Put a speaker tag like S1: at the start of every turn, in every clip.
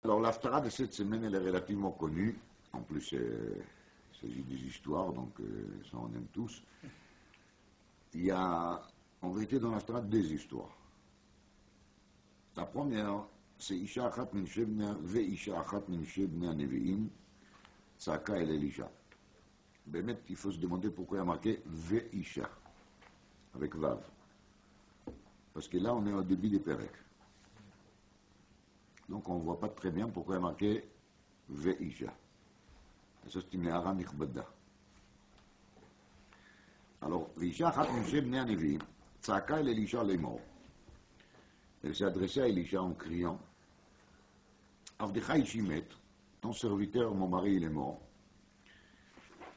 S1: Alors, l'Haftara de cette semaine, elle est relativement connue. En plus, il s'agit des histoires, donc ça on aime tous. Il y a, en vérité, dans l'Haftara, deux histoires. La première, c'est Isha Achat min Shebna ve Isha Achat min Shebna Nevi'im, Tzaka el Elisha. Bémet, il faut se demander pourquoi il y a marqué ve Isha, avec Vav. Parce que là, on est au début des Perek. Donc on ne voit pas très bien pourquoi il y a marqué Ve'isha. Et ça, c'est une Hara Nikhbada. Alors, Ve'isha Achat min Shebna Nevi'im, Tzaka el Elisha lemor. Elle s'est adressée à Elisha en criant Avdecha Ishimet, ton serviteur, mon mari, il est mort.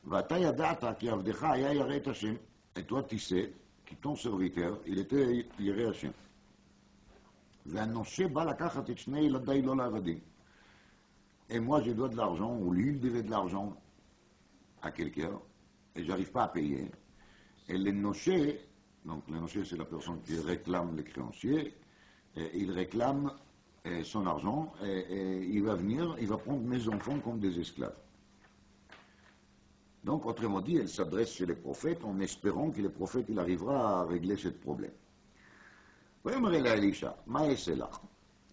S1: Vata yadata ki Avdecha aya yaret Hashem. Et toi, tu sais que ton serviteur, il était Yireh Hashem. והנושה בא לקחת את שני ילדיי לא לעבדים. Et moi, je dois de l'argent, ou lui, il devait de l'argent à quelqu'un, et j'arrive pas à payer. Et le noché, donc le noché, c'est la personne qui réclame les créanciers, et il réclame son argent, et il va venir, il va prendre mes enfants comme des esclaves. Donc, autrement dit, elle s'adresse chez les prophètes en espérant que le prophète il arrivera à régler ce problème. ויאמר אל אלישע, מה אעשה לך?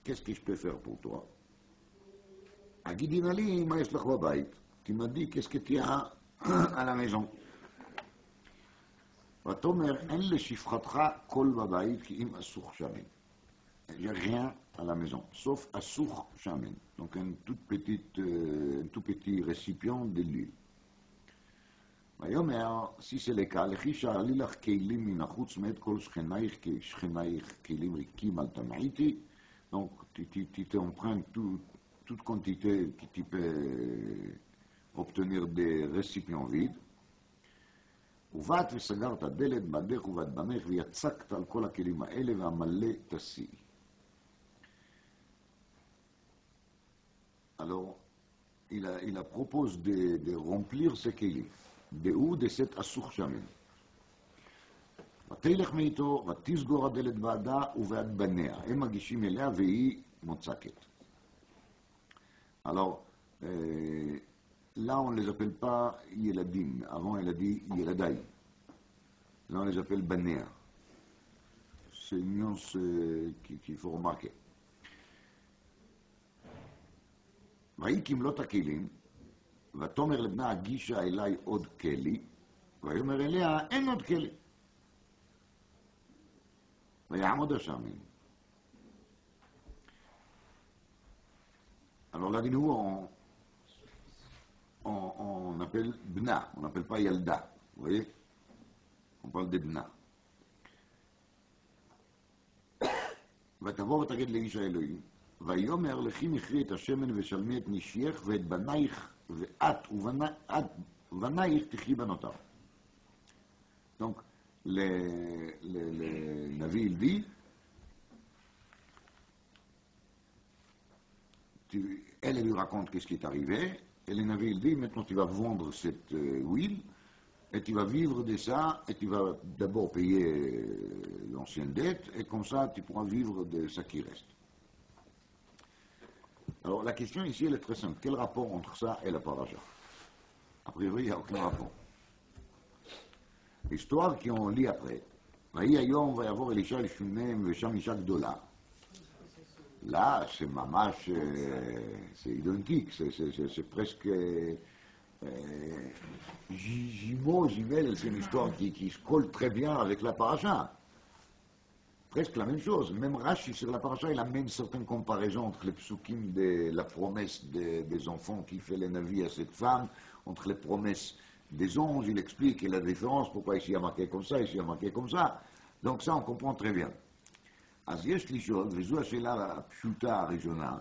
S1: qu'est-ce que je peux faire pour toi? הגידי נא לי, מה יש לך בבית? tu m'as dit, qu'est-ce que tu as à la maison? ותאמר, אין לשפחתך קול בבית, כי אם אסוך שמן. j'ai rien à la maison, sauf אסוך שמן. donc un tout petit récipient de l'huile. ויאמר, si c'est le cas, לכי שאלי לך כלים מן החוץ מאת כל שכנייך, כי שכנייך כלים ריקים אל תמעיתי. donc tu t'empruntes toute quantité que tu peux obtenir des récipients vides. ובאת וסגרת דלת בעדך ובת בנך ויצקת על כל הכלים האלה והמלא תסיעי. alors il a propose de remplir ces kelim. דעו דסת אסוך שמן. ותלך מאיתו, ותסגור הדלת בעדה ובעד בניה. הם מגישים אליה והיא מוצקת. Alors, là on ne les appelle pas ילדים. Avant elle a dit ילדיי. Là on les appelle בניה. C'est une nuance qu'il faut remarquer. ויהי כמלות הכלים, ותאמר לבנה הגישה אליי עוד כלי, ויאמר אליה אין עוד כלי. ויעמוד השמן. alors là de nouveau on appelle bna, on n'appelle pas yalda, vous voyez, on parle de bna. ותבוא ותגיד לאיש האלוהים, ויאמר לכי מכרי את השמן ושלמי את נשייך ואת בנייך ואת ובנייך תחי בנותיו. donc le Navi il dit elle lui raconte qu'est-ce qui est arrivé et le Navi il dit maintenant tu vas vendre cette huile et tu vas vivre de ça et tu vas d'abord payer l'ancienne dette et comme ça tu pourras vivre de ça qui reste. Alors la question ici elle est très simple. Quel rapport entre ça et la paracha? A priori il n'y a aucun rapport. L'histoire qu'on lit après. ויהי היום ויעבור אלישע לשונם ושם אישה גדולה. Là c'est ממש, c'est identique, c'est presque jumeau, jumelle, c'est une histoire qui se colle très bien avec la paracha. Presque la même chose. Même Rashi sur la paracha, il amène certaines comparaisons entre les psukim de la promesse des enfants qui fait les navis à cette femme, entre les promesses des anges, il explique la différence, pourquoi ici il y a marqué comme ça, ici il y a marqué comme ça. Donc ça on comprend très bien. אז יש לשאול, וזו השאלה הפשוטה הראשונה,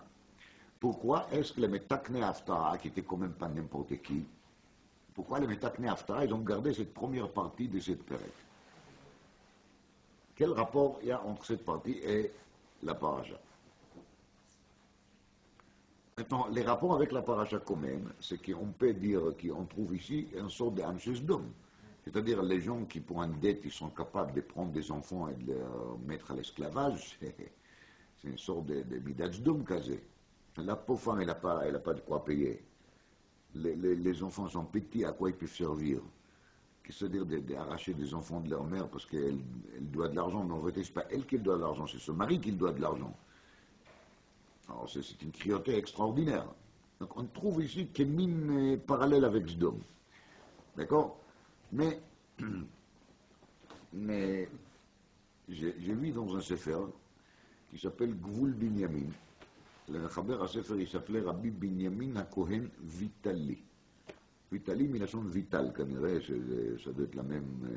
S1: pourquoi est-ce que les métakné Haftara, qui étaient quand même pas n'importe qui, pourquoi les métakné Haftara, ils ont gardé cette première partie de cette période? Quel rapport il y a entre cette partie et la paracha? Maintenant, les rapports avec la paracha quand même, c'est qu'on peut dire qu'on trouve ici une sorte d'Amshes Dom. C'est-à-dire les gens qui, pour une dette, ils sont capables de prendre des enfants et de les mettre à l'esclavage, c'est une sorte de Midatz Dom Kazé. La pauvre femme, elle a pas de quoi payer. Les enfants sont petits, à quoi ils peuvent servir? Qu'est-ce que ça veut dire d'arracher des enfants de leur mère parce qu'elle doit de l'argent? Mais en vérité, ce n'est pas elle qui doit de l'argent, c'est son mari qui doit de l'argent. Alors c'est une cruauté extraordinaire. Donc on trouve ici Kémine parallèle avec Sdom. D'accord? Mais, mais j'ai vu dans un sefer qui s'appelle Gvul Binyamin. Le Mechaber à sefer, il s'appelait Rabbi Binyamin HaKohen Vitali. Vitali, milachon vital, כנראה, ça doit être la même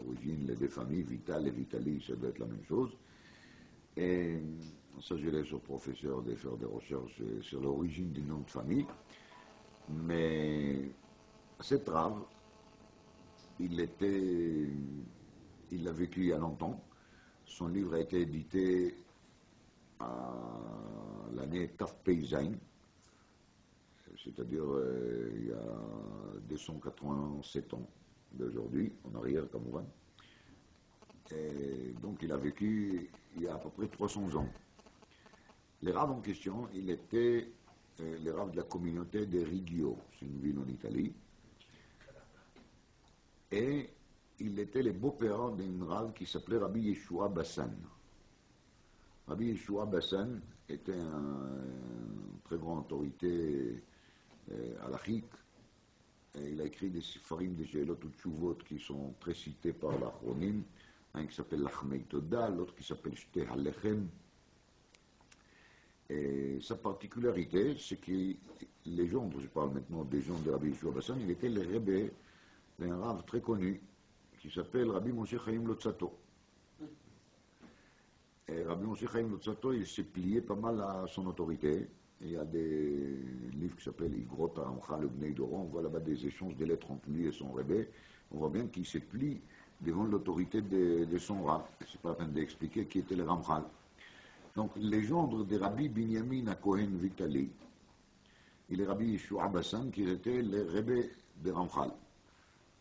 S1: origine, les deux familles, Vital et Vitali, ça doit être la même chose. Et ça, je laisse au professeur de faire des recherches sur l'origine du nom de famille. Mais cet Rav, il a vécu il y a longtemps. Son livre a été édité à l'année Taf Peizain, c'est-à-dire il y a 287 ans d'aujourd'hui, en arrière, comme on va. Et donc il a vécu il y a à peu près 300 ans. Les Rav en question, il était les Rav de la communauté de Riggio, c'est une ville en Italie. Et il était le beau-père d'un Rav qui s'appelait Rabbi Yeshua Bassan. Rabbi Yeshua Bassan était une très grande autorité halachique. Il a écrit des sifarim, des Sheilot ou Tshuvot qui sont très cités par l'Achronim. Un qui s'appelle Lachmei Toda, l'autre qui s'appelle Shte Halechem. Et sa particularité, c'est que les gens, je parle maintenant des gens de Rabbi Yeshua Bassan, il était le Rebbe d'un Rav très connu qui s'appelle Rabbi Moshe Chaim Lotzato. Et Rabbi Moshe Chaim Lotzato, il s'est plié pas mal à son autorité. Il y a des livres qui s'appellent Igrot Aramcha, le Bnei Doron. On voit là-bas des échanges de lettres entre lui et son Rebbe. On voit bien qu'il s'est plié devant l'autorité de son Rav. C'est pas la peine d'expliquer qui était le Ramchal. Donc, les gendres de Rabbi Binyamin HaKohen Vitali, il est Rabbi Yeshua Bassan qui était le Rebbe de Ramchal.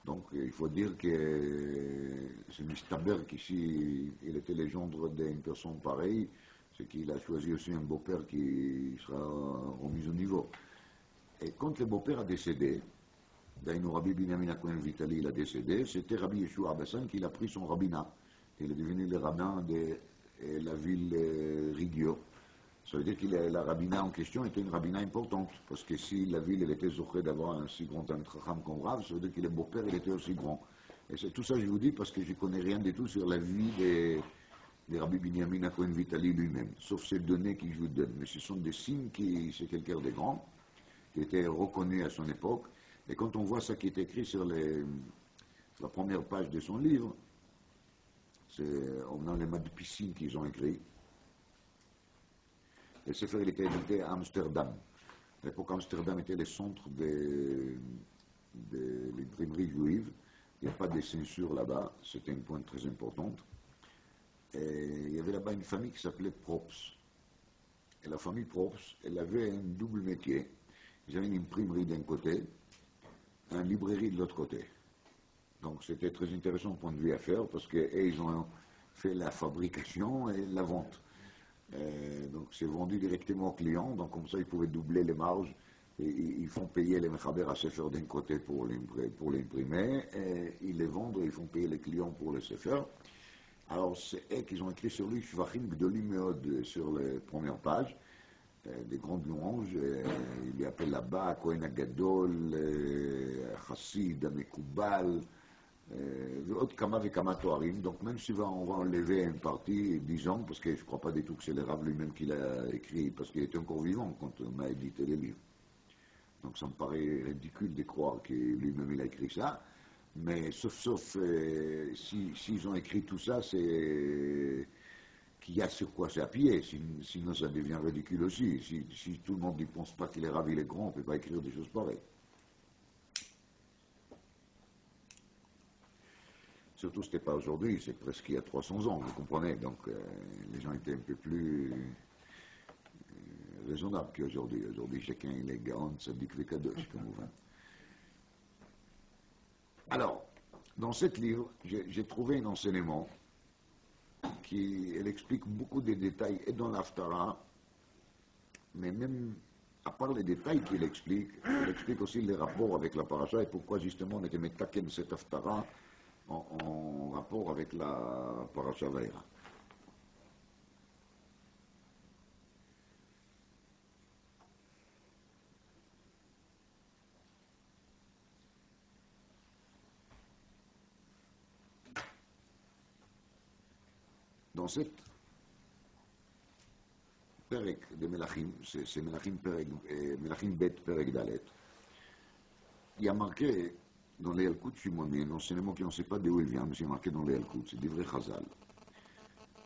S1: Donc, il faut dire que c'est mistaber qu'ici, il était le gendre d'une personne pareille, c'est qu'il a choisi aussi un beau-père qui sera remis au niveau. Et quand le beau-père a décédé, Daïnou Rabbi Binyamin HaKohen Vitali, il a décédé, c'était Rabbi Yeshua Bassan qui a pris son rabbinat. Il est devenu le rabbin de la ville Riggio. Ça veut dire que la rabbinat en question était une rabbinat importante, parce que si la ville elle était zochée d'avoir un si grand Chacham comme Rav, ça veut dire que le beau-père il était aussi grand. Et c'est tout ça je vous dis parce que je ne connais rien du tout sur la vie de Rabbi Binyamin HaKohen Vitali lui-même, sauf ces données que je vous donne. Mais ce sont des signes que c'est quelqu'un de grand, qui était reconnu à son époque. Et quand on voit ça qui est écrit sur la première page de son livre, on a les mains de piscine qu'ils ont écrit. Le Sefer il était édité à Amsterdam. À l'époque, Amsterdam était le centre de l'imprimerie juive. Il n'y a pas de censure là-bas. C'était un point très important. Et il y avait là-bas une famille qui s'appelait Props. Et la famille Props, elle avait un double métier. Ils avaient une imprimerie d'un côté, une librairie de l'autre côté. Donc c'était très intéressant point de vue à faire parce qu'ils ont fait la fabrication et la vente. Donc c'est vendu directement aux clients, donc comme ça ils pouvaient doubler les marges et ils font payer les mechaber à sefer d'un côté pour l'imprimer et ils les vendent et ils font payer les clients pour le sefer. Alors c'est eux qui ont écrit sur lui Shvachim Gdolim Meod sur les premières pages, des grandes louanges. Il y appelle là-bas Kohen Agadol, Chassid, Amekubal, ועוד כמה וכמה תוארים, donc même si on va enlever une partie, disons, parce que je ne crois pas du tout que c'est le Rav lui-même qui l'a écrit, parce qu'il était encore vivant quand on a édité les livres. Donc ça me paraît ridicule de croire que lui-même il a écrit ça, mais sauf s'ils ont écrit tout ça, c'est qu'il y a sur quoi s'appuyer, sinon ça devient ridicule aussi. Si tout le monde ne pense pas que le Rav il est grand, on ne peut pas écrire des choses pareilles. Surtout, ce n'était pas aujourd'hui, c'est presque il y a 300 ans, vous comprenez. Donc, les gens étaient un peu plus raisonnables qu'aujourd'hui. Aujourd'hui, chacun il est gaon, sadique, vekadosh, comme on va. Alors, dans ce livre, j'ai trouvé un enseignement qui elle explique beaucoup de détails, et dans l'Haftara, mais même à part les détails qu'il explique, il explique aussi les rapports avec la paracha et pourquoi justement on était metaken cette haftara en rapport avec la paracha Vaïra. Dans cette Perek de Melachim, c'est Melachim Bet Perek Dalet, il y a marqué dans les Yalkut Shimoni, un enseignement qui on ne sait pas d'où il vient, mais c'est marqué dans les Yalkut, c'est des vrais Chazal.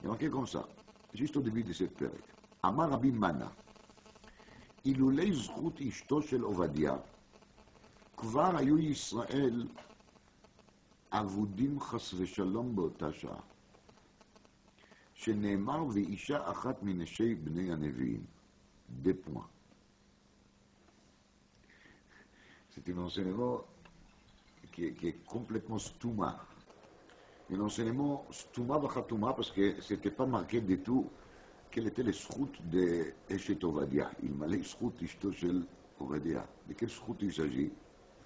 S1: Il y a marqué comme ça, juste au début de cette Perek. Amar Rabbi Mana, אילולי זכות אשתו של עובדיה, כבר היו ישראל אבודים חס ושלום באותה שעה. שנאמר ואישה אחת מנשי בני הנביאים. Des points. C'est un enseignement qui est complètement stouma. Un enseignement stouma bachatuma parce que c'était pas marqué du tout quelle était les schroutes de Eshet Ovadia. Il m'a les schroutes ishto shel Ovadia. De quelle schroute il s'agit?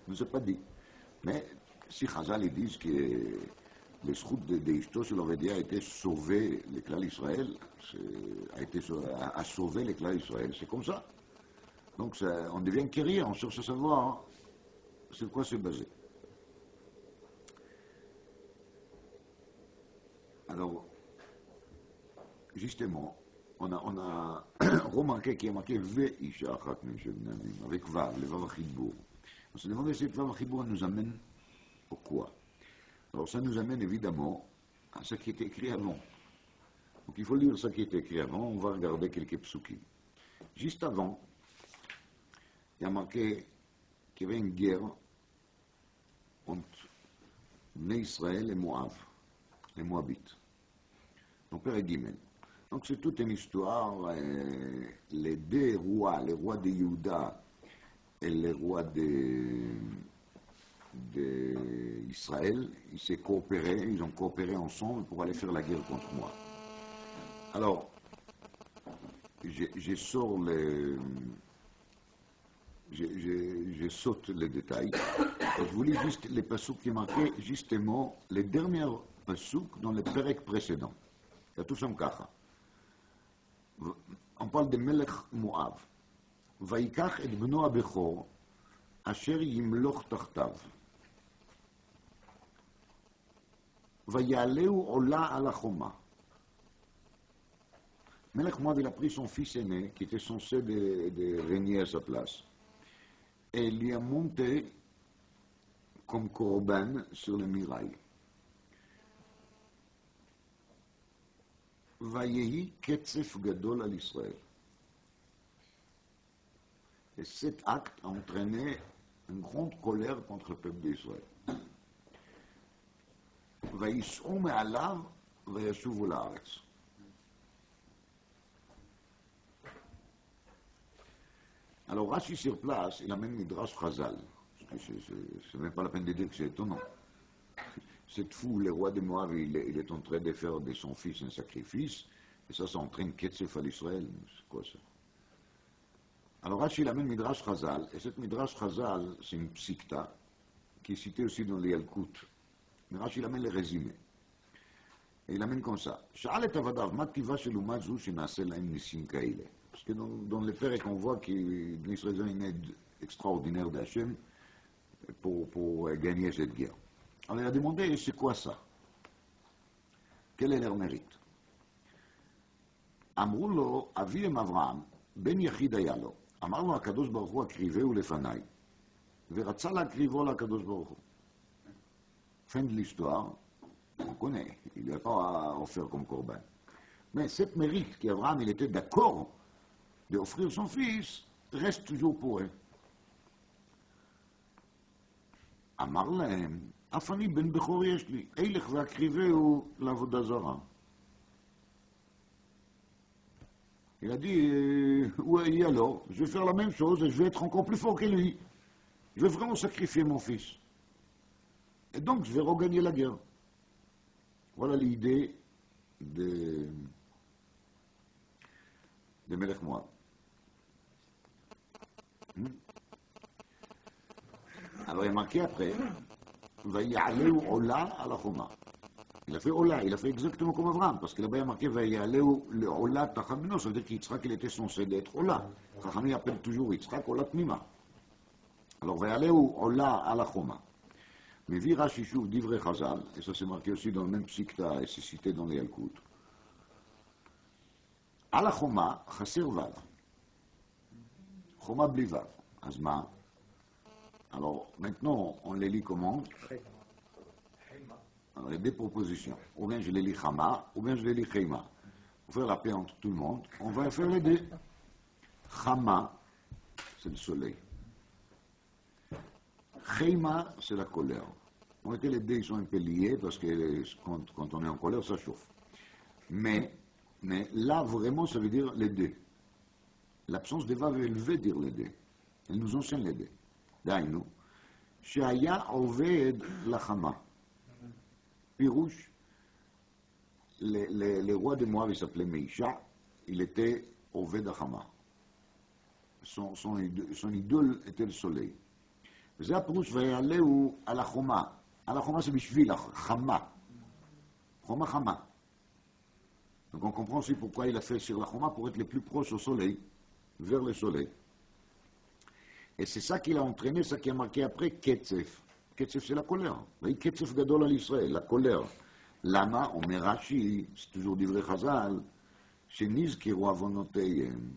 S1: Je ne sais pas dit. Mais si Chazal ils disent que les schroutes de ishto shel Ovadia étaient sauvés, les clans d'Israël, a sauvé les clans d'Israël, c'est comme ça. Donc ça, on devient curieux, on cherche à savoir sur quoi se baser. Alors, justement, on a remarqué qu'il y a marqué Ve'isha achat min shel bnei Anivim, avec Vav, le Vav Achidbour. On se demande si le Vav Achidbour nous amène au quoi. Alors ça nous amène évidemment à ce qui était écrit avant. Donc il faut lire ce qui était écrit avant, on va regarder quelques psukim. Juste avant, il y a marqué qu'il y avait une guerre entre Bnei Israël et Moab, les Moabites. Donc Père Gimel. Donc c'est toute une histoire, les deux rois, les rois de Yehuda et les rois d'Israël, ils ont coopéré ensemble pour aller faire la guerre contre moi. Alors, je saute les détails. Et je vous lis juste les pasouks qui marquaient justement les derniers pasouks dans les perek précédents. Il y a tout ça kacha. On parle de Melech Moab. ויקח את בנו הבכור, אשר ימלוך תחתיו. ויעלהו עולה על החומה. Melech Moab, il a pris son fils aîné, qui était censé de régner à sa place, et il lui a monté comme corban sur le mirail. ויהי קצף גדול על ישראל. Et cet acte a entraîné une grande colère contre le peuple d'Israël. ויסעו מעליו וישובו לארץ. Alors Rashi sur place, il amène Midrash Chazal. C'est même pas la peine de dire que c'est étonnant. Cette fou, le roi de Moab, il est en train de faire de son fils un sacrifice, et ça entraîne Ketzef à l'Israël. C'est quoi ça? Alors Rashi il amène Midrash Chazal, et cette Midrash Chazal, c'est une psikta, qui est citée aussi dans les Yalkut. Mais Rashi il amène les résumés. Et il amène comme ça. שאל את עבדיו, מה טיבה של אומה זו שנעשה להם ניסים כאלה? Parce que dans les Pérec, on voit que l'Israël a une aide extraordinaire d'Hachem pour gagner cette guerre. Alors il a demandé, c'est quoi ça? Quel est leur mérite? אמרו לו, אביהם אברהם, בן יחיד היה לו. אמר לו, הקדוש ברוך הוא הקריבהו לפניי, ורצה להקריבו לקדוש ברוך הוא. Fin de l'histoire, on connaît, il n'a pas offert comme corban. Mais cette mérite qu'Abraham il était d'accord d'offrir son fils, reste toujours pour eux. אמר להם, אף אני בן בכור יש לי, הילך והקריבהו לעבודה זרה. Il a dit, oui, alors, je vais faire la même chose et je vais être encore plus fort que lui. Je vais vraiment sacrifier mon fils. Et donc, je vais regagner la guerre. Voilà l'idée de Melech Moab. Alors il est marqué après, Vayaleu Ola à la Choma. Il a fait Ola, il a fait exactement comme Abraham, parce que là-bas il est marqué Vayaleu le Ola Tachamino, ça veut dire qu'Yitzhak il était censé d'être Ola. Chachamim appelle toujours Yitzhak Ola Tmima. Alors Vayaleu Ola à la Choma. Mais vu Rashi Shuv d'Ivrei Chazal, et ça c'est marqué aussi dans le même Psikta et c'est cité dans les Yalkut, à la Choma, Chaser Vav. Choma bli Vav. Azma. Alors maintenant on les lit comment? Alors, il y a des propositions. Ou bien je les lis Chama, ou bien je les lis Cheima. Pour faire la paix entre tout le monde, on va faire les deux. Chama, c'est le soleil. Cheima, c'est la colère. En réalité, les deux ils sont un peu liés parce que quand on est en colère, ça chauffe. Mais là, vraiment, ça veut dire les deux. L'absence de Vav, elle veut dire les deux. Elle nous enseigne les deux. D'ailleurs, Shaya Oved la Chama. Pirouche, les rois de Moab, il s'appelait Meisha, il était Oved Achama. Son idole était le soleil. וזה הפירוש ויעלהו על החומה. על החומה c'est בשביל החמה. חומה חמה. Donc on comprend aussi pourquoi il a fait sur la choma pour être le plus proche au soleil, vers le soleil. Et c'est ça qui l'a entraîné, ça qui a marqué après Ketzef. Ketzef c'est la colère. Vous voyez, Ketzef gadol al Israël, la colère. Lama, on met Rashi, c'est toujours d'Ivrei Chazal, שנזכרו עוונותיהם,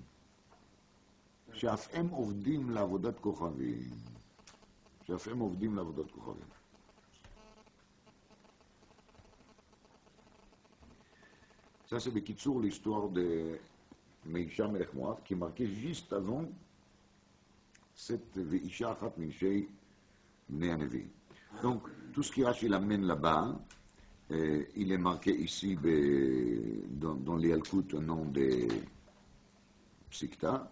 S1: שאף הם עובדים לעבודת כוכבים. שאף הם עובדים לעבודת כוכבים. Ça, c'est בקיצור l'histoire de Meisha Melech Moab, qui est marqué juste avant cette Veisha Achat Minshei Bnei Hanevi. Donc, tout ce qui Rashi l'amène là-bas, il est marqué ici dans les Yalkut au nom de Psikta.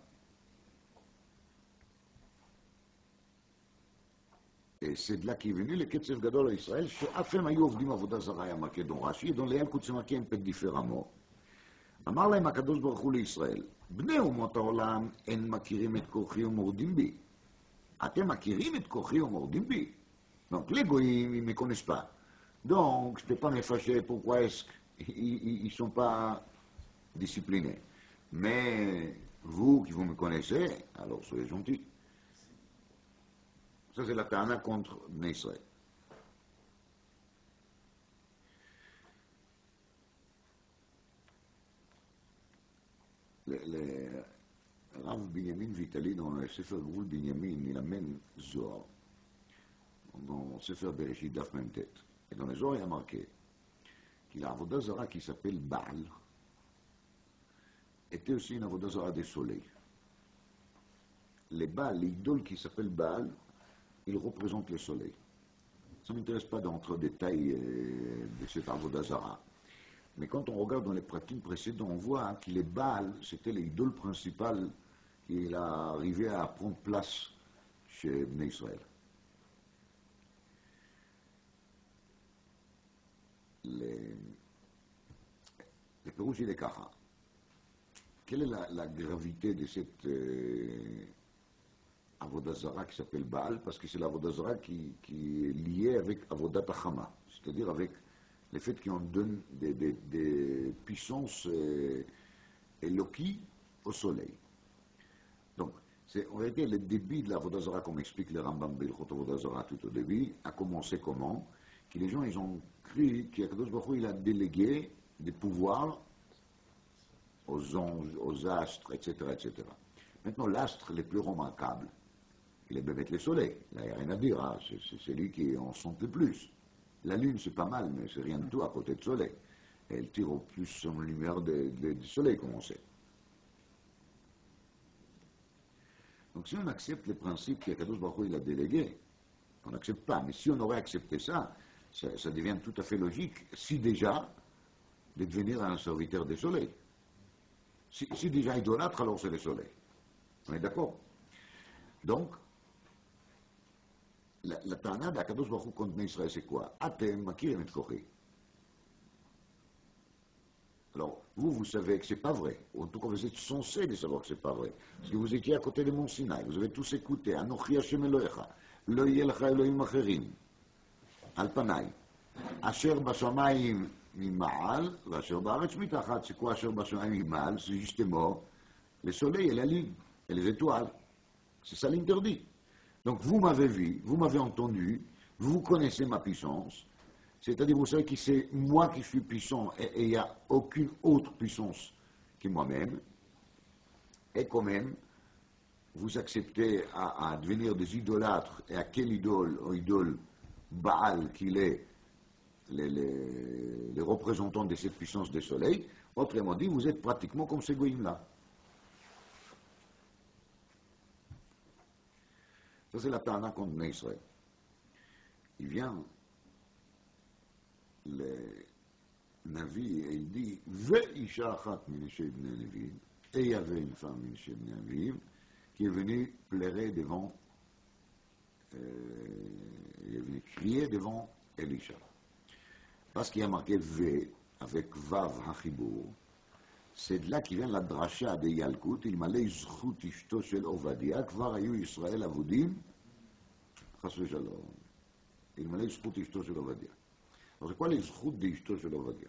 S1: Et c'est de là qu'est venu le Ketzef Gadol à Israël, שאף הם היו עובדים עבודה זרה, היה marqué dans Rashi, et dans les Yalkut c'est marqué un peu différemment. אמר להם הקדוש ברוך הוא לישראל, בני אומות העולם אין מכירים את כוחי ומורדים בי. אתם מכירים את כוחי ומורדים בי? Donc les goïms, ils ne me connaissent pas. Donc, je ne peux pas me fâcher pourquoi est-ce qu'ils ne sont pas disciplinés. Mais vous qui vous me connaissez, alors soyez gentils. Ça, c'est la ta'ana contre Bnei Israël. Le Rav Binyamin Vitali, dans le Sefer Gvul Binyamin, il amène Zohar. Dans le Sefer Bereshit Daf Memtet. Et dans les Zohar, il y a marqué qu'il y a un avodah zara qui s'appelle Baal, était aussi une avodah zara des soleils. Les Baal, l'idole qui s'appelle Baal, il représente le soleil. Ça ne m'intéresse pas d'entrer en détail de cet avodah zara. Mais quand on regarde dans les pratiques précédentes, on voit que les Baal, c'était l'idole principale qui a arrivé à prendre place chez Bnei Israël. Le Pérouge, il est Kacha. Quelle est la gravité de cette Avodah Zara qui s'appelle Baal? Parce que c'est l'Avodah Zara qui est liée avec Avodat Achama, c'est-à-dire avec le fait qu'on donne des puissances éloquées au soleil. Donc, c'est en réalité le début de l'Avodah Zara, comme explique le Rambam Bilchot Avodah Zara tout au début, a commencé comment? Que les gens, ils ont cru qu'Akadosh Baruch Hu, il a délégué des pouvoirs aux anges, aux astres, etc., etc. Maintenant, l'astre le plus remarquable, il est bébé le soleil. Là, il n'y a rien à dire, hein. C'est lui qui en sent le plus. La lune, c'est pas mal, mais c'est rien du tout à côté du soleil. Elle tire au plus son lumière du soleil, comme on sait. Donc, si on accepte le principe qu'Akadosh Baruch Hu, il a délégué, on n'accepte pas. Mais si on aurait accepté ça, ça devient tout à fait logique, si déjà, de devenir un serviteur du soleil. Si déjà idolâtre, alors c'est le soleil. On est d'accord? Donc, la ta'ana d'Akadosh Baruch Hu contre Bnei Israël, c'est quoi? Atem makirim et kochi. Alors, Vous savez que ce n'est pas vrai. En tout cas, vous êtes censé de savoir que ce n'est pas vrai. Parce que vous étiez à côté de Mont Sinaï. Vous avez tous écouté. Anochi Hashem Elohecha. Lo yeh lecha Elohim acherim. Al panai. Asher bashamayim mima'al. Asher ba'aretz mitachat. C'est quoi Asher bashamayim mima'al? C'est justement le soleil et la lune et les étoiles. C'est ça l'interdit. Donc vous m'avez vu, vous m'avez entendu, vous connaissez ma puissance. C'est-à-dire, vous savez que c'est moi qui suis puissant et il n'y a aucune autre puissance que moi-même. Et quand même, vous acceptez à devenir des idolâtres. Et à quel idole Baal qu'il est, les représentants de cette puissance du soleil. Autrement dit, vous êtes pratiquement comme ces goïms-là. Ça, c'est la Tana contre Bnei Israël. Il vient, le Navi, et il dit Ve'isha achat mineshe bnei Nevi'im, et il y avait une femme mineshe bnei Nevi'im qui est venue pleurer devant, il est venu crier devant Elisha. Parce qu'il y a marqué V avec Vav Hachibour, c'est de là qui vient la dracha de Yalkut, il malay zchut ishto shel Ovadia, kvar ayu Yisrael avudim, chas v'shalom. Il malay zchut ishto shel Ovadia. Alors c'est quoi les zchut de ishto shel Ovadia?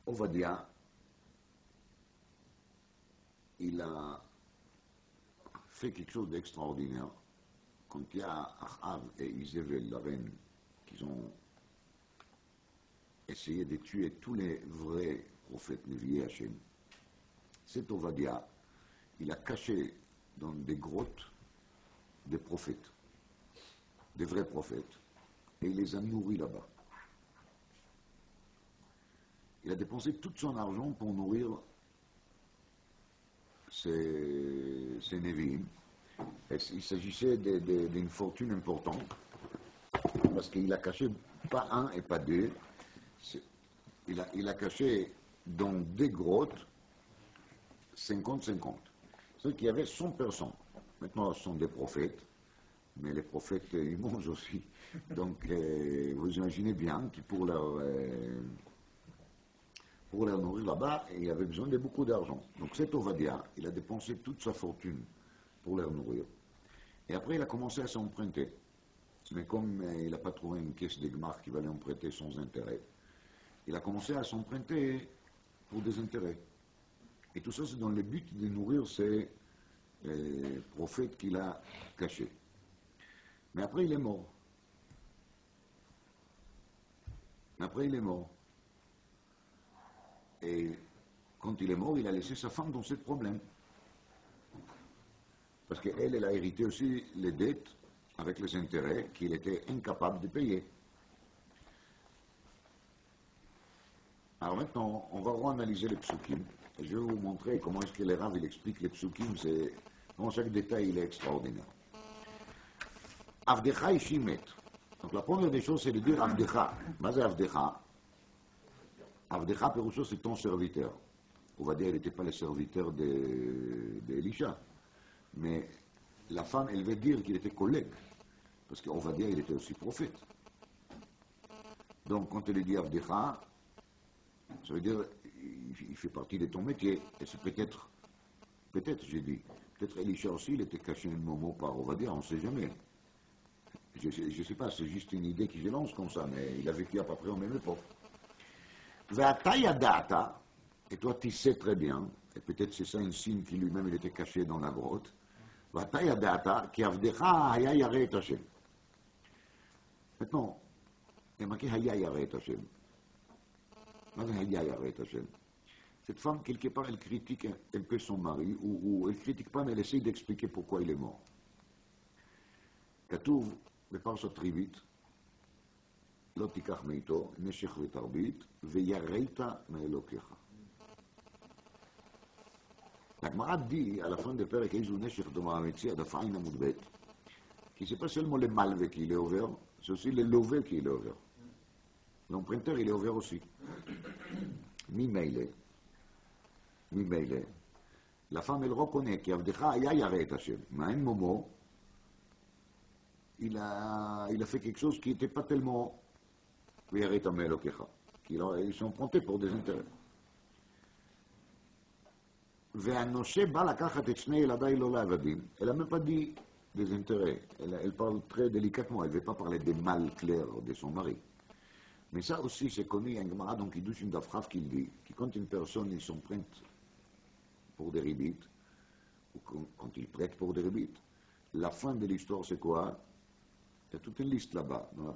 S1: Ovadia, il a fait quelque chose d'extraordinaire. Quand il y a Achav et Izebel, la reine, qui ont essayé de tuer tous les vrais prophètes Nevi'e Hachem, cet Ovadia, il a caché dans des grottes des prophètes, des vrais prophètes, et il les a nourris là-bas. Il a dépensé tout son argent pour nourrir ces Nevi'im. Il s'agissait d'une fortune importante, parce qu'il a caché pas un et pas deux, il a caché dans des grottes 50-50. C'est-à-dire qu'il y avait 100 personnes. Maintenant, ce sont des prophètes, mais les prophètes, ils mangent aussi. Donc, vous imaginez bien que pour leur nourrir là-bas, il avait besoin de beaucoup d'argent. Donc cet Ovadia, il a dépensé toute sa fortune pour les nourrir. Et après, il a commencé à s'emprunter. Mais comme il n'a pas trouvé une caisse de Gmar qui va lui emprunter sans intérêt, il a commencé à s'emprunter pour des intérêts. Et tout ça, c'est dans le but de nourrir ces prophètes qu'il a cachés. Mais après, il est mort. Et quand il est mort, il a laissé sa femme dans ce problème. Parce qu'elle, elle a hérité aussi les dettes avec les intérêts qu'il était incapable de payer. Alors maintenant, on va analyser les psukim. Et je vais vous montrer comment est-ce que les Rav il explique les psukim. Dans chaque détail, il est extraordinaire. Avdecha Ishimet. Donc la première des choses, c'est de dire Avdecha. Mais Avdecha. Avdecha, Péroucho, c'est ton serviteur. On va dire qu'il n'était pas le serviteur d'Elisha. Mais la femme, elle veut dire qu'il était collègue. Parce qu'on va dire qu'il était aussi prophète. Donc quand elle dit Avdecha, ça veut dire il fait partie de ton métier. Et c'est peut-être, j'ai dit, peut-être Elisha aussi, il était caché un moment par, on va dire, on ne sait jamais. Je ne sais pas, c'est juste une idée qui je lance comme ça, mais il a vécu à peu près en même époque. Et toi tu sais très bien, et peut-être c'est ça un signe qu'il lui-même il était caché dans la grotte. Maintenant, il y a marqué Haya Yaret Hashem. Cette femme, quelque part, elle critique un peu son mari, ou elle ne critique pas, mais elle essaie d'expliquer pourquoi il est mort. כתוב בפרשת ריבית, לא תיקח מאיתו נשך ותרבית, ויראת מאלוקיך. La dit à la fin de Père Keizu Neshech de Mohamed à Dafaïn Amoudbet, qui c'est pas seulement le malvé qui est ouvert, c'est aussi le lové qui est ouvert. L'emprunteur, il est ouvert aussi. Mi-mailé. La femme, elle reconnaît qu'Avdecha aya yaret Hashem. Mais à un moment, il a fait quelque chose qui n'était pas tellement Ils sont comptés pour des intérêts. והנושה בא לקחת את שני ילדיי לא לעבדים, elle n'a même pas dit des intérêts, elle parle très délicatement, elle ne veut pas parler des mal clairs de son mari. Mais ça aussi c'est connu, il y a un Gemara dans Kiddushin d'Afraf qui dit que quand une personne ils sont prêtes pour des ribites, ou quand ils prêtent pour des ribites, la fin de l'histoire c'est quoi? Il y a toute une liste là-bas, dans la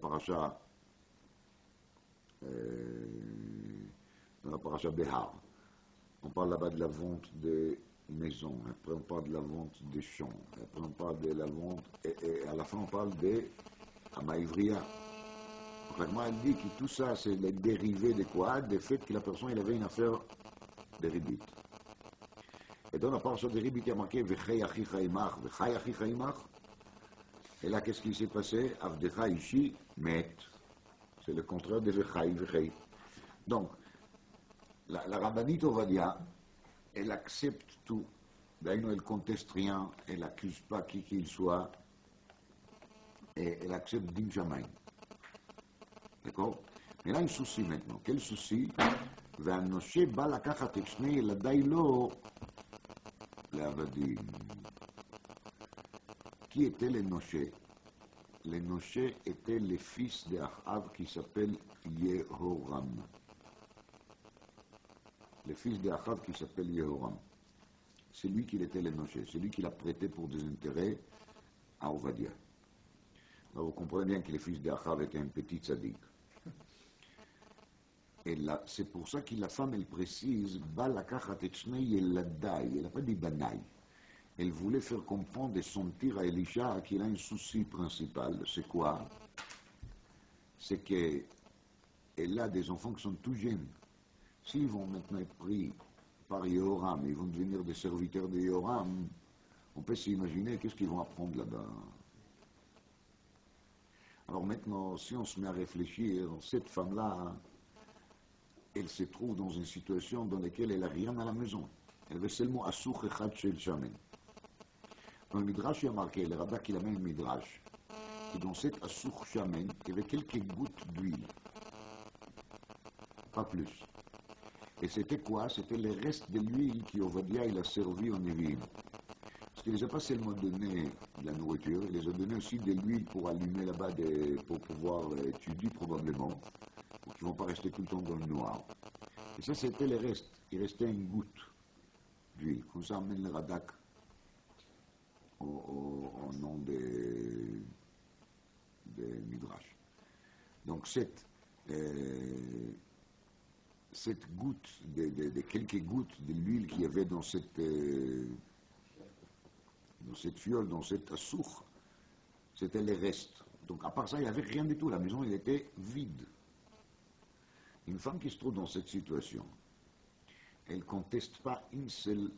S1: paracha Behar. On parle là-bas de la vente des maisons, après on parle de la vente des champs, après on parle de la vente, et à la fin on parle des Amaïvria. Donc elle dit que tout ça c'est les dérivés de quoi? Du fait que la personne il avait une affaire de ribit. Et dans la parole de ribit il y a marqué Vechei achicha imach, Vechei achicha imach. Et là qu'est-ce qui s'est passé? Avdecha ishi met. C'est le contraire de Vechei, Vechei. Donc, la rabbinite Ovadia, elle accepte tout. D'ailleurs, elle ne conteste rien, elle n'accuse pas qui qu'il soit, et elle accepte din jamais. D'accord? Mais là, un souci maintenant. Quel souci? והנושה בא לקחת את שני ילדיי לו לעבדים. Qui était le noché? Le noché était le fils d'Achav qui s'appelle Yehoram. Le fils d'Achav qui s'appelle Yehoram. C'est lui qui était le noché, c'est lui qui l'a prêté pour des intérêts à Ovadia. Alors vous comprenez bien que le fils d'Achav était un petit tzaddik. Et là, c'est pour ça que la femme, elle précise, Ba lakachat et shnei yeladai. Elle n'a pas dit banai. Elle voulait faire comprendre et sentir à Elisha qu'il a un souci principal. C'est quoi? C'est qu'elle a des enfants qui sont tout jeunes. S'ils vont maintenant être pris par Yehoram, ils vont devenir des serviteurs de Yehoram, on peut s'imaginer qu'est-ce qu'ils vont apprendre là-bas. Alors maintenant, si on se met à réfléchir, cette femme-là, elle se trouve dans une situation dans laquelle elle n'a rien à la maison. Elle veut seulement assouk echad shel shamen. Dans le Midrash, il y a marqué, le Radak, il a même un Midrash, et dans cet assouk shamen, il y avait quelques gouttes d'huile. Pas plus. Et c'était quoi? C'était le reste de l'huile qui Ovadia il a servi en Névim. Parce qu'il ne les a pas seulement donné de la nourriture, il les a donné aussi de l'huile pour allumer là-bas, pour pouvoir étudier probablement, pour qu'ils ne vont pas rester tout le temps dans le noir. Et ça c'était le reste. Il restait une goutte d'huile. Comme ça amène le Radak au nom de Midrash. Donc cette goutte, de quelques gouttes de l'huile qu'il y avait dans cette fiole, dans cette assouk, c'était le reste. Donc à part ça, il n'y avait rien du tout. La maison, elle était vide. Une femme qui se trouve dans cette situation, elle ne conteste pas une seule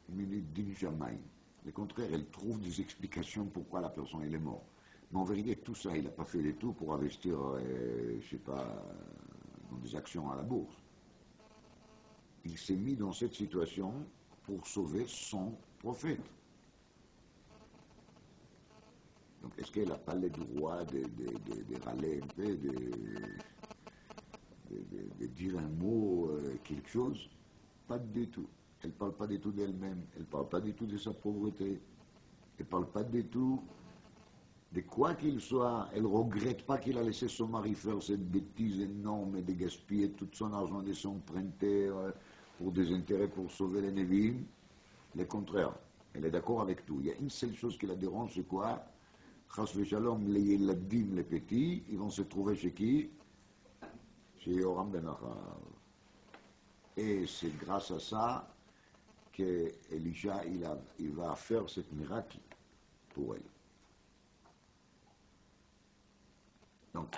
S1: minute din jamais. Au contraire, elle trouve des explications pourquoi la personne elle est morte. Mais en vérité, tout ça, il n'a pas fait le tout pour investir, je ne sais pas, dans des actions à la bourse. Il s'est mis dans cette situation pour sauver son prophète. Donc, est-ce qu'elle n'a pas le droit de râler un peu, de dire un mot, quelque chose? Pas du tout. Elle ne parle pas du tout d'elle-même, elle ne parle pas du tout de sa pauvreté, elle ne parle pas du tout de quoi qu'il soit, elle ne regrette pas qu'il a laissé son mari faire cette bêtise énorme et de gaspiller tout son argent de son prêteur pour des intérêts pour sauver les Névim. Le contraire, elle est d'accord avec tout. Il y a une seule chose qui la dérange, c'est quoi? Chas v'shalom, les yeladim, les petits, ils vont se trouver chez qui? Chez Yoram ben Achav. Et c'est grâce à ça que Elisha il va faire ce miracle pour elle. Donc,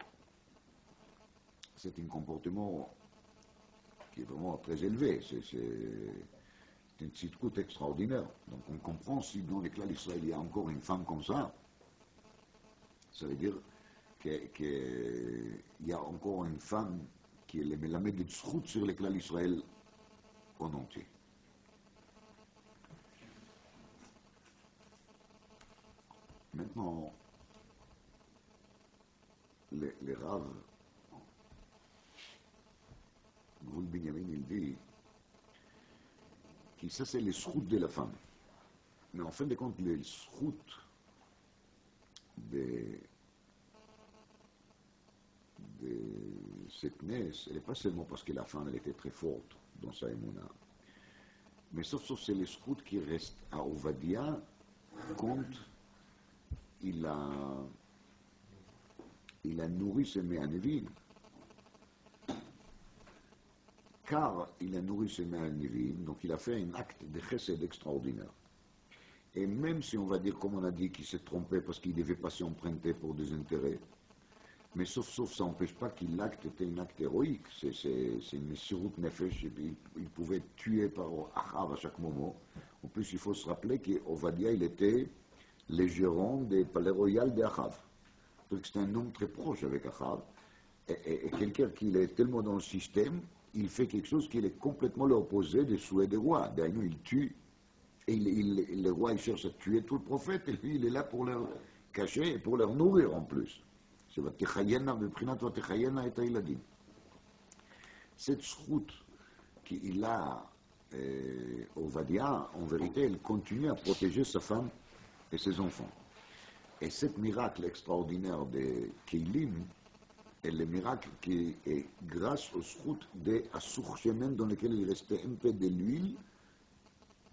S1: c'est un comportement qui est vraiment très élevé. C'est une tzidkout extraordinaire. Donc, on comprend si dans les clans d'Israël il y a encore une femme comme ça, ça veut dire qu'il y a encore une femme qui est la met de tzidkout sur les clans d'Israël en entier. Maintenant, les raves, Binyamin, il dit que ça c'est les schroutes de la femme. Mais en fin de compte, les schroutes de cette NES, elle n'est pas seulement parce que la femme elle était très forte dans sa émouna, mais sauf c'est les schroutes qui restent à Ovadia quand il a nourri ses Méanévim, car il a nourri ses Méanévim, donc il a fait un acte de chesed extraordinaire. Et même si on va dire, comme on a dit, qu'il s'est trompé parce qu'il ne devait pas s'emprunter pour des intérêts, mais sauf ça n'empêche pas que l'acte était un acte héroïque. C'est une messirut nefesh, il pouvait tuer par Achav à chaque moment. En plus, il faut se rappeler qu'Ovadia, il était le gérant des palais royaux d'Achav. Donc c'est un homme très proche avec Achav. Et quelqu'un qui est tellement dans le système, il fait quelque chose qui est complètement l'opposé des souhaits des rois. D'ailleurs, il tue. Et le roi, il cherche à tuer tout le prophète, et lui, il est là pour leur cacher et pour leur nourrir en plus. C'est Vatechayena, Beprinat Vatechayena et Taïladim. Cette schroute qu'il a Ovadia, en vérité, elle continue à protéger sa femme et ses enfants. Et ce miracle extraordinaire de Keilim est le miracle qui est grâce aux schroutes de Assurchemen dans lequel il restait un peu de l'huile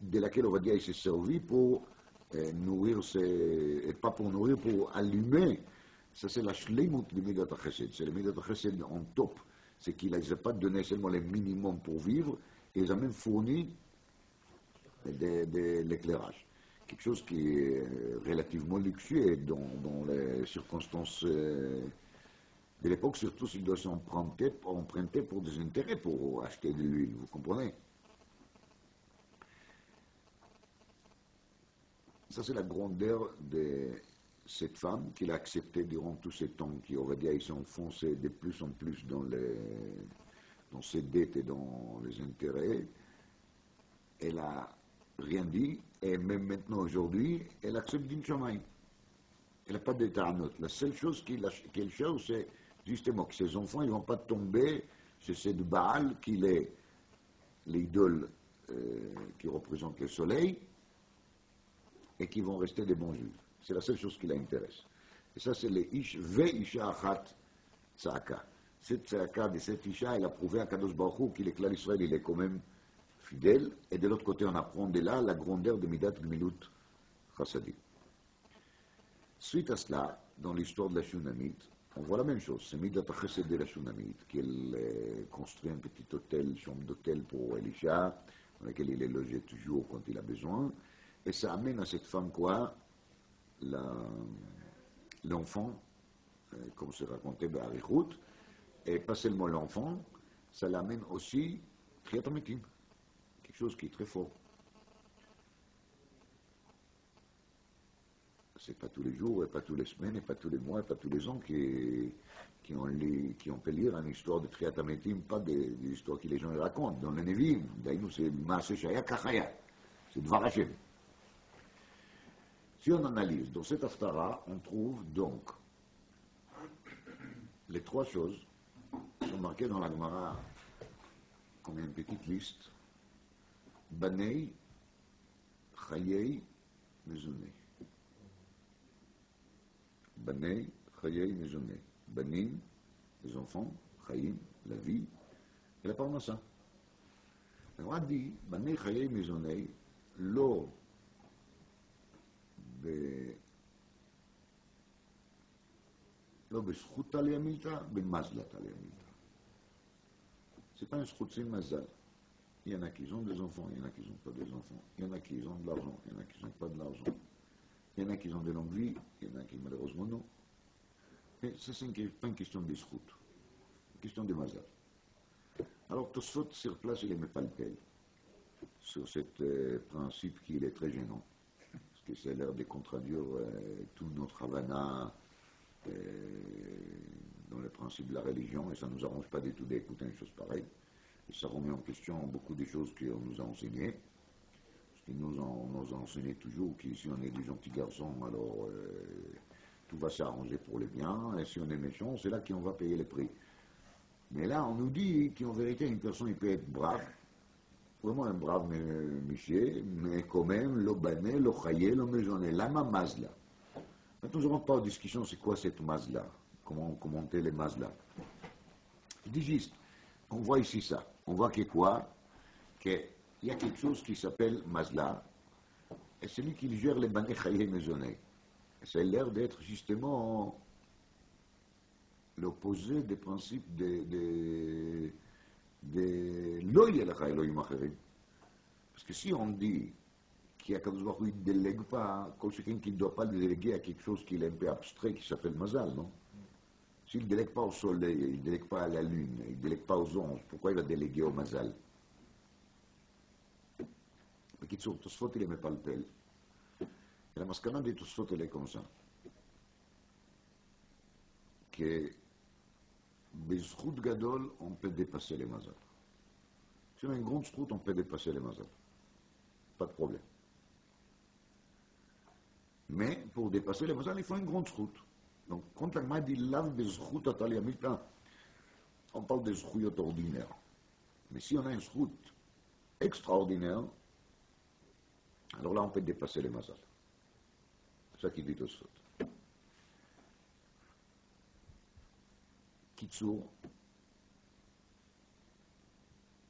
S1: de laquelle Ovadia s'est servi pour nourrir et pas pour nourrir, pour allumer. Ça c'est la shleimut de Midat HaChesed, c'est le Midat HaChesed en top, c'est qu'il n'a pas donné seulement le minimum pour vivre, et il a même fourni de l'éclairage. Quelque chose qui est relativement luxueux dans les circonstances de l'époque, surtout s'il doit s'emprunter pour des intérêts, pour acheter de l'huile, vous comprenez? Ça, c'est la grandeur de cette femme qu'il a acceptée durant tous ces temps, qui aurait dit, il s'est enfoncé de plus en plus dans ses dettes et dans les intérêts. Elle n'a rien dit, et même maintenant, aujourd'hui, elle accepte d'une chamaï. Elle n'a pas d'état à notre. La seule chose qu'elle cherche, c'est justement que ses enfants ne vont pas tomber chez cette Baal, qui est l'idole qui représente le soleil, et qui vont rester des bons juifs. C'est la seule chose qui l'intéresse. Et ça, c'est les Ish, Ve Isha Achat Tzaka. Cette Tzaka de cette Isha, elle a prouvé à Kadosh Baruch Hu qu'il est clair Israël, il est quand même fidèle. Et de l'autre côté, on apprend de là la grandeur de Midat Gmilut Chassadim. Suite à cela, dans l'histoire de la Shunamite, on voit la même chose. C'est Midat Chesed de la Shunamite, qu'elle construit un petit hôtel, chambre d'hôtel pour Elisha, dans lequel il est logé toujours quand il a besoin. Et ça amène à cette femme quoi? L'enfant, comme c'est raconté par Arichut, et pas seulement l'enfant, ça l'amène aussi Triat HaMetim, quelque chose qui est très fort. C'est pas tous les jours, et pas tous les semaines, et pas tous les mois, et pas tous les ans qui ont pu lire une histoire de Triat HaMetim, pas des histoires que les gens racontent. Dans les Nevi'im, d'ailleurs, c'est Maaseh Shaya Kachaya, c'est Dvar Hashem. Si on analyse dans cette Haftara, on trouve donc les trois choses qui sont marquées dans la Gemara comme une petite liste. Banei, Chayei, Mezonei. Banei, Chayei, Mezonei. Banim, les enfants, Chayim, la vie, et la parnassa. On a dit, Banei, Chayei, Mezonei, l'eau לא בזכות עליה מילתא, במזלת עליה מילתא. C'est pas un zchut, c'est mazal. Il y en a qui ont des enfants, il y en a qui n'ont pas des enfants. Il y en a qui ont de l'argent, il y en a qui n'ont pas de l'argent. Il y en a qui ont de longue vie, il y en a qui malheureusement non. Mais ça, c'est pas une question de zchut, une question de mazal. Alors Tosfot sur place, il aimait pas le tel, sur ce principe qui est très gênant. Que ça a l'air de contradire tout notre Havana dans le principe de la religion, et ça ne nous arrange pas du tout d'écouter une chose pareille. Et ça remet en question beaucoup de choses qu'on nous a enseignées, parce qu'ils nous a enseigné toujours qu'ici on est des gentils garçons, alors tout va s'arranger pour le bien, et si on est méchant, c'est là qu'on va payer le prix. Mais là, on nous dit qu'en vérité, une personne, il peut être brave, vraiment un brave monsieur, mais quand même, le bané, le chaye, le maisonné, lama mazla. Maintenant, je ne rentre pas en discussion, c'est quoi cette mazla? Comment commenter les mazla? Je dis juste, on voit ici ça. On voit que quoi? Qu'il y a quelque chose qui s'appelle mazla, et c'est lui qui gère les bané chaye maisonné. Ça a l'air d'être justement l'opposé des principes de l'oïe la Elohim acherim. Parce que si on dit qu'il y a quelque chose qui ne délègue pas, quelqu'un qui ne doit pas le déléguer à quelque chose qui est un peu abstrait, qui s'appelle mazal, non? S'il ne délègue pas au soleil, il ne délègue pas à la lune, il ne délègue pas aux anges, pourquoi il va déléguer au mazal? בקיצור, תוספות אלה מפלפל, ולמסקנה די תוספות אלה כמו ça. שבזכות גדול, on peut dépasser les mazal. Si on a une grande route, on peut dépasser les mazal. Pas de problème. Mais pour dépasser les mazal, il faut une grande route. Donc, quand l'Agma dit lav bezchut atal yamita, on parle des zchuyot ordinaires. Mais si on a une route extraordinaire, alors là, on peut dépasser les mazal. C'est ça qui dit Tosfot. Kitsour,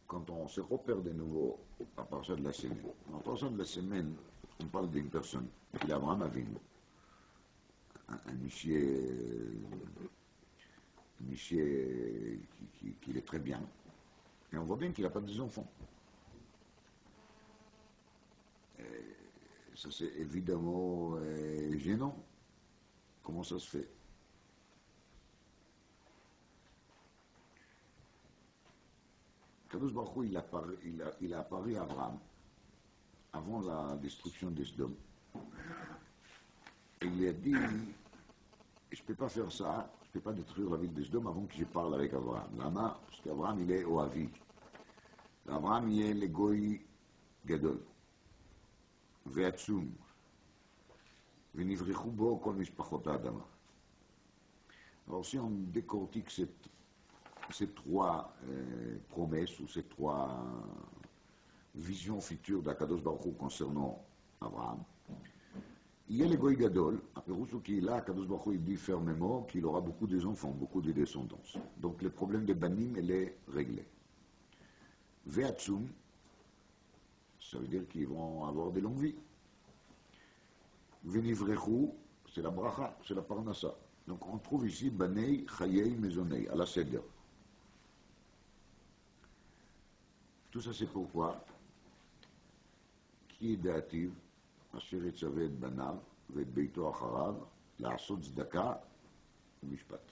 S1: quand on se repère de nouveau à partir de la semaine, à partir de la semaine, on parle d'une personne, il a Abraham Avinu, un monsieur qui est très bien, et on voit bien qu'il n'a pas des enfants. Ça c'est évidemment gênant. Comment ça se fait? Kadosh Baruch Hu, il a apparu à Abraham avant la destruction des Sodom. Et il lui a dit, je ne peux pas faire ça, je ne peux pas détruire la ville des Sodom avant que je parle avec Abraham. Lama, parce qu'Abraham il est Oavi. Abraham il est le Goy Gadol. ועצום, ונברחו בו כל משפחות האדמה. Alors si on décortique ces trois promesses ou ces trois visions futures d'Akadosh Baruch Hu concernant Abraham, il y a le Goy Gadol, à Péroussou qui est là, Akadosh Baruch Hu il dit fermement qu'il aura beaucoup d'enfants, beaucoup de descendants. Donc le problème de Banim, il est réglé. Ve'atzum, ça veut dire qu'ils vont avoir des longues vies. Venivrechu, c'est la bracha, c'est la parnassa. Donc on trouve ici Banei, Chayei, Mezonei, à la Seder. Tout ça c'est pourquoi qui est dativ, Asher etzaveh et banav, ve'et beito acharav, la'asot tzedaka, mishpat.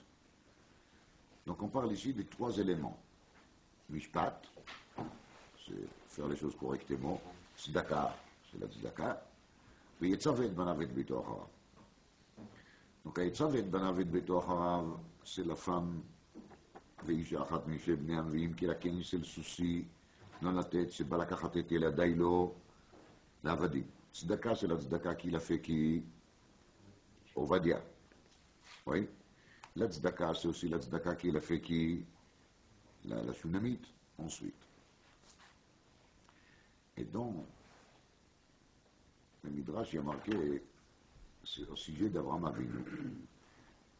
S1: Donc on parle ici des trois éléments. Mishpat, c'est faire les choses correctement. Tzedaka, c'est la tzedaka. ויצווה את בניו ואת ביתו אחריו. Donc, היצווה את בניו ואת ביתו אחריו, c'est la femme, ואישה אחת משל בני הנביאים, כי לכן של סוסי, לא לתת, שבא לקחת את ילדיי לו, לעבדים. צדקה של הצדקה, כי לפה כי עובדיה. רואים? לצדקה, c'est aussi la tzedaka, qui l'a fait qui la Shunamite, ensuite. Et donc, le Midrash, il y a marqué, c'est au sujet d'Abraham Avinu.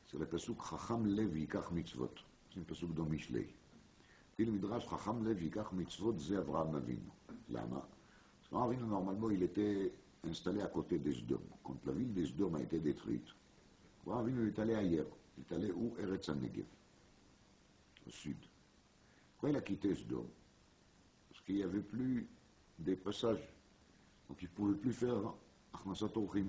S1: C'est le pasuk Chacham Lev Yikach Mitzvot. C'est un pasuk dans Mishlei. Et le Midrash Chacham Lev Yikach Mitzvot, c'est Abraham Avinu. Lama. Parce qu'Abraham Avinu, normalement, il était installé à côté des Sdom. Quand la ville des Sdom a été détruite, Abraham Avinu est allé ailleurs. Il est allé où? Eretz HaNegev, au sud. Pourquoi il a quitté Sdom? Parce qu'il n'y avait plus des passages. Donc il ne pouvait plus faire Achnasat Orchim.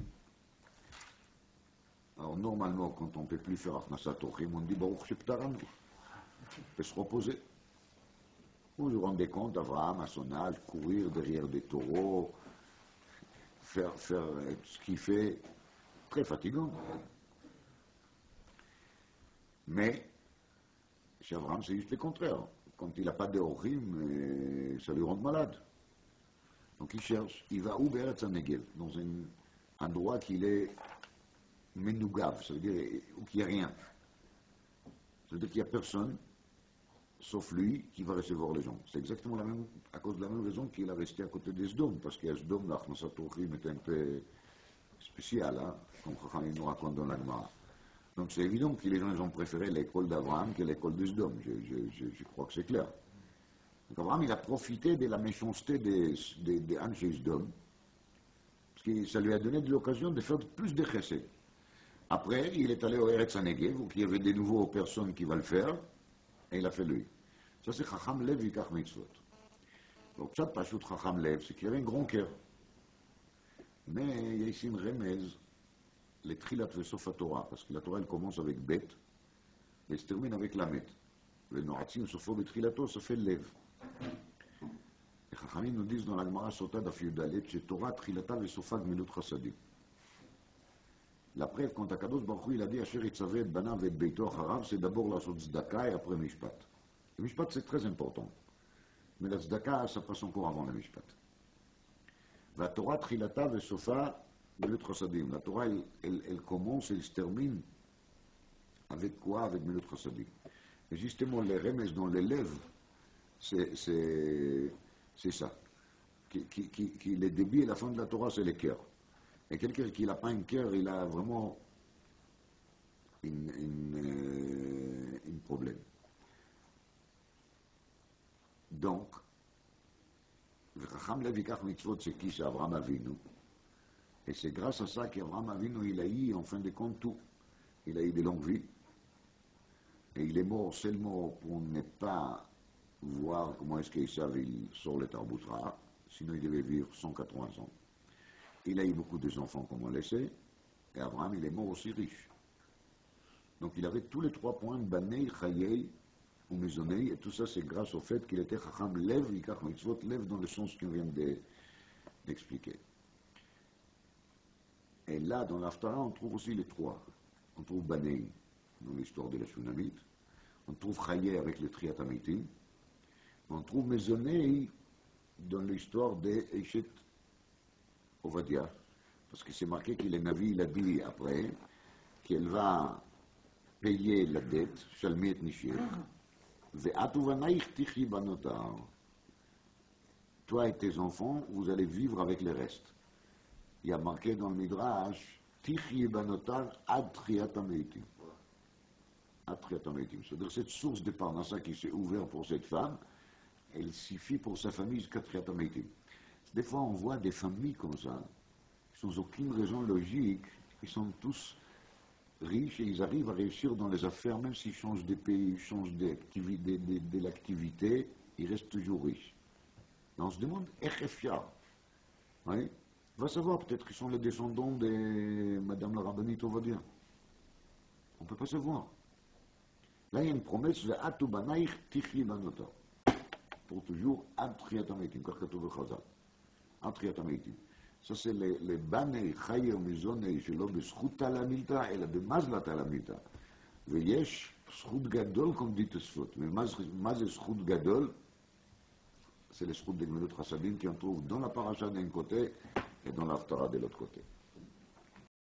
S1: Alors normalement, quand on ne peut plus faire Achnasat Orchim, on dit Baruch Sheptaranu. On peut se reposer. Vous vous rendez compte, Abraham, à son âge, courir derrière des taureaux, faire ce qu'il fait, très fatigant. Mais chez Abraham, c'est juste le contraire. Quand il n'a pas d'Orchim, ça lui rend malade. Donc il cherche, il va où? Be'eretz HaNegev, dans un endroit qu'il est menougav, ça veut dire où il n'y a rien. Ça veut dire qu'il n'y a personne, sauf lui, qui va recevoir les gens. C'est exactement la même, à cause de la même raison qu'il a resté à côté des Sdom, parce qu'à Sdom, l'Achmasat Orchim était un peu spécial, hein, comme Chachamim nous raconte dans l'Agmara. Donc c'est évident que les gens ils ont préféré l'école d'Abraham que l'école de Sdom. Je crois que c'est clair. Donc Abraham, il a profité de la méchanceté des Anshei Sdom, parce que ça lui a donné de l'occasion de faire plus de chesed. Après, il est allé au Eretz HaNegev, où il y avait de nouveaux personnes qui vont le faire, et il a fait lui. Ça c'est Chacham Lev Yikach Mitzvot. Donc ça, Pashut Chacham Lev, c'est qu'il avait un grand cœur. Mais il y a ici une remèze, les Trilat Vesof Torah, parce que la Torah elle commence avec Bet, et se termine avec Lamet. Le Noratzim Sofo Betrilato, ça fait Lev. Les Chachamim nous disent dans la Gemara Sota Daf Yudalet, chez Torah Trilata Vesofa Gmilut Chasadim. La preuve, quand Akadosh Baruch Hu, il a dit Asher Yitzaveh et Banav et Beito Acharav, c'est d'abord la Tzedaka et après Mishpat. Le Mishpat c'est très important, mais la Tzedaka ça passe encore avant le Mishpat. La Torah Trilata Vesofa Gmilut Chasadim. La Torah elle commence et elle se termine avec quoi? Avec Gmilut Chasadim. Et justement les remèdes dans l'élève, c'est ça. Le début et la fin de la Torah c'est le cœur. Et quelqu'un qui n'a pas un cœur, il a vraiment un problème. Donc, Chacham Lev Yikach Mitzvot, c'est qui? C'est Abraham Avinu. Et c'est grâce à ça qu'Abraham Avinu, il a eu, en fin de compte, tout. Il a eu des longues vies. Et il est mort seulement pour ne pas voir comment est-ce qu'Esav il sort le Tarbutra. Sinon, il devait vivre 180 ans. Il a eu beaucoup d'enfants, comme on le sait, et Abraham, il est mort aussi riche. Donc il avait tous les 3 points, Banei, Chayei ou Mezonei, et tout ça c'est grâce au fait qu'il était Chacham Lev, Yikach Mitzvot, Lev dans le sens qu'on vient d'expliquer. Et là, dans l'Haftara, on trouve aussi les 3. On trouve Banei, dans l'histoire de la Shunamite, on trouve Chayei avec le Triat Amitim, on trouve Mezonei dans l'histoire des Eshet Ovadia, parce que c'est marqué qu'il est Navi, il a dit après qu'elle va payer la dette, Shalmi et Nishir, Ve'atuvanaich tichi banotar. Toi et tes enfants, vous allez vivre avec les restes. Il y a marqué dans le Midrash, tichi banotar ad triat hameitim. Ad triat hameitim. C'est-à-dire cette source de Parnassa qui s'est ouverte pour cette femme, elle suffit pour sa famille jusqu'à triat hameitim. Des fois, on voit des familles comme ça, sans aucune raison logique, ils sont tous riches et ils arrivent à réussir dans les affaires, même s'ils changent de pays, ils changent de l'activité, ils restent toujours riches. Et on se demande, Echefia, oui, va savoir, peut-être qu'ils sont les descendants de Madame la Rabbinite, on va dire. On ne peut pas savoir. Là, il y a une promesse, pour toujours, ad triat hameitim, car כתוב בחז"ל. Triat Hameitim. Ça c'est les Banei, Chaye ou Mizonei, שלא בזכות הלמיתה, אלא במזלת הלמיתה. ויש זכות גדול, comme dit Tosfot. Mais מה זה זכות גדול? C'est les זכות de Gmilut Chasadim qu'on trouve dans la paracha d'un côté et dans l'Haftara de l'autre côté.